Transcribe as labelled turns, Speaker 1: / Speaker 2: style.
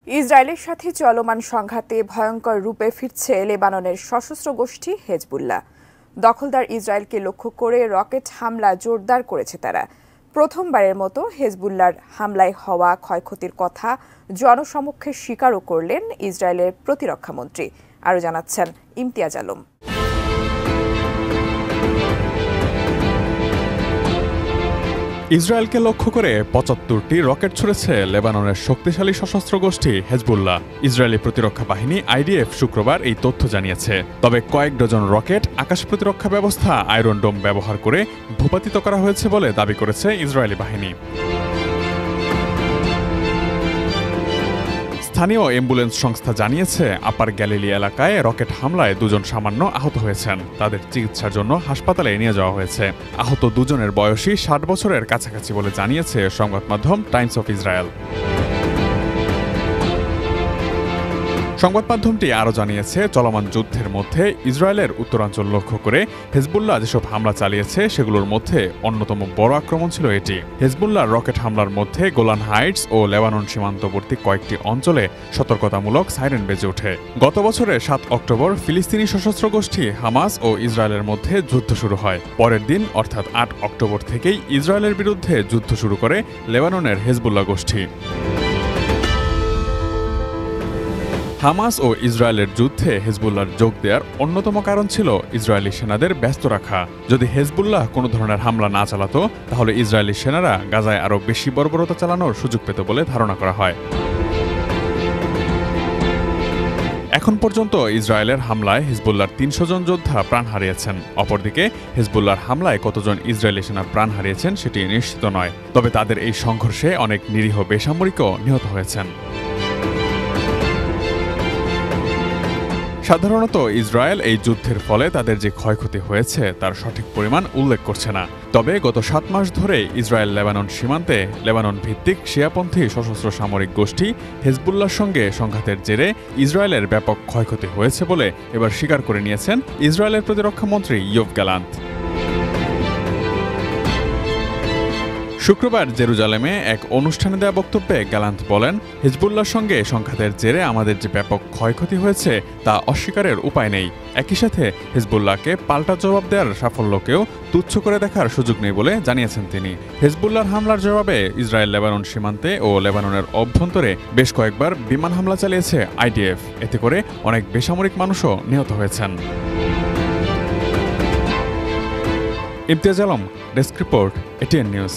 Speaker 1: ইসরায়েলের সাথে চলমান সংঘাতে ভয়ঙ্কর রূপে ফিরছে লেবাননের সশস্ত্র গোষ্ঠী হেজবুল্লাহ। দখলদার ইসরায়েলকে লক্ষ্য করে রকেট হামলা জোরদার করেছে তারা। প্রথমবারের মতো হেজবুল্লাহর হামলায় হওয়া ক্ষয়ক্ষতির কথা জনসমক্ষে স্বীকারও করলেন ইসরায়েলের প্রতিরক্ষামন্ত্রী। আরও জানাচ্ছেন ইমতিয়াজ আলম।
Speaker 2: ইসরায়েলকে লক্ষ্য করে ৭৫টি রকেট ছুড়েছে লেবাননের শক্তিশালী সশস্ত্র গোষ্ঠী হেজবুল্লাহ। ইসরায়েলি প্রতিরক্ষা বাহিনী আইডিএফ শুক্রবার এই তথ্য জানিয়েছে। তবে কয়েক ডজন রকেট আকাশ প্রতিরক্ষা ব্যবস্থা আয়রন ডোম ব্যবহার করে ভূপাতিত করা হয়েছে বলে দাবি করেছে ইসরায়েলি বাহিনী। স্থানীয় অ্যাম্বুলেন্স সংস্থা জানিয়েছে, আপার গ্যালিলি এলাকায় রকেট হামলায় দুজন সামান্য আহত হয়েছেন। তাদের চিকিৎসার জন্য হাসপাতালে নিয়ে যাওয়া হয়েছে। আহত দুজনের বয়সী ৬০ বছরের কাছাকাছি বলে জানিয়েছে সংবাদ মাধ্যম টাইমস অফ ইসরায়েল। সংবাদ মাধ্যমটি আরও জানিয়েছে, চলমান যুদ্ধের মধ্যে ইসরায়েলের উত্তরাঞ্চল লক্ষ্য করে হেজবুল্লাহ যেসব হামলা চালিয়েছে সেগুলোর মধ্যে অন্যতম বড় আক্রমণ ছিল এটি। হেজবুল্লাহর রকেট হামলার মধ্যে গোলান হাইটস ও লেবানন সীমান্তবর্তী কয়েকটি অঞ্চলে সতর্কতামূলক সাইরেন বেজে ওঠে। গত বছরের ৭ অক্টোবর ফিলিস্তিনি সশস্ত্র গোষ্ঠী হামাস ও ইসরায়েলের মধ্যে যুদ্ধ শুরু হয়। পরের দিন অর্থাৎ ৮ অক্টোবর থেকেই ইসরায়েলের বিরুদ্ধে যুদ্ধ শুরু করে লেবাননের হেজবুল্লাহ গোষ্ঠী। হামাস ও ইসরায়েলের যুদ্ধে হেজবুল্লাহর যোগ দেওয়ার অন্যতম কারণ ছিল ইসরায়েলি সেনাদের ব্যস্ত রাখা। যদি হেজবুল্লাহ কোনো ধরনের হামলা না চালাতো, তাহলে ইসরায়েলি সেনারা গাজায় আরও বেশি বর্বরতা চালানোর সুযোগ পেত বলে ধারণা করা হয়। এখন পর্যন্ত ইসরায়েলের হামলায় হিজবুল্লাহর ৩০০ জন যোদ্ধা প্রাণ হারিয়েছেন। অপরদিকে হিজবুল্লাহর হামলায় কতজন ইসরায়েলি সেনা প্রাণ হারিয়েছেন সেটি নিশ্চিত নয়। তবে তাদের এই সংঘর্ষে অনেক নিরীহ বেসামরিকও নিহত হয়েছেন। সাধারণত ইসরায়েল এই যুদ্ধের ফলে তাদের যে ক্ষয়ক্ষতি হয়েছে তার সঠিক পরিমাণ উল্লেখ করছে না। তবে গত ৭ মাস ধরে ইসরায়েল লেবানন সীমান্তে লেবানন ভিত্তিক শিয়াপন্থী সশস্ত্র সামরিক গোষ্ঠী হেজবুল্লাহর সঙ্গে সংঘাতের জেরে ইসরায়েলের ব্যাপক ক্ষয়ক্ষতি হয়েছে বলে এবার স্বীকার করে নিয়েছেন ইসরায়েলের প্রতিরক্ষামন্ত্রী ইয়োভ গ্যালান্ট। শুক্রবার জেরুজালেমে এক অনুষ্ঠানে দেওয়া বক্তব্যে গ্যালান্ট বলেন, হিজবুল্লাহর সঙ্গে সংঘাতের জেরে আমাদের যে ব্যাপক ক্ষয়ক্ষতি হয়েছে তা অস্বীকারের উপায় নেই। একই সাথে হিজবুল্লাহকে পাল্টা জবাব দেওয়ার সাফল্যকেও তুচ্ছ করে দেখার সুযোগ নেই বলে জানিয়েছেন তিনি। হিজবুল্লাহর হামলার জবাবে ইসরায়েল লেবানন সীমান্তে ও লেবাননের অভ্যন্তরে বেশ কয়েকবার বিমান হামলা চালিয়েছে আইডিএফ। এতে করে অনেক বেসামরিক মানুষও নিহত হয়েছেন। Imtiaz Alam, desk report, ATN news.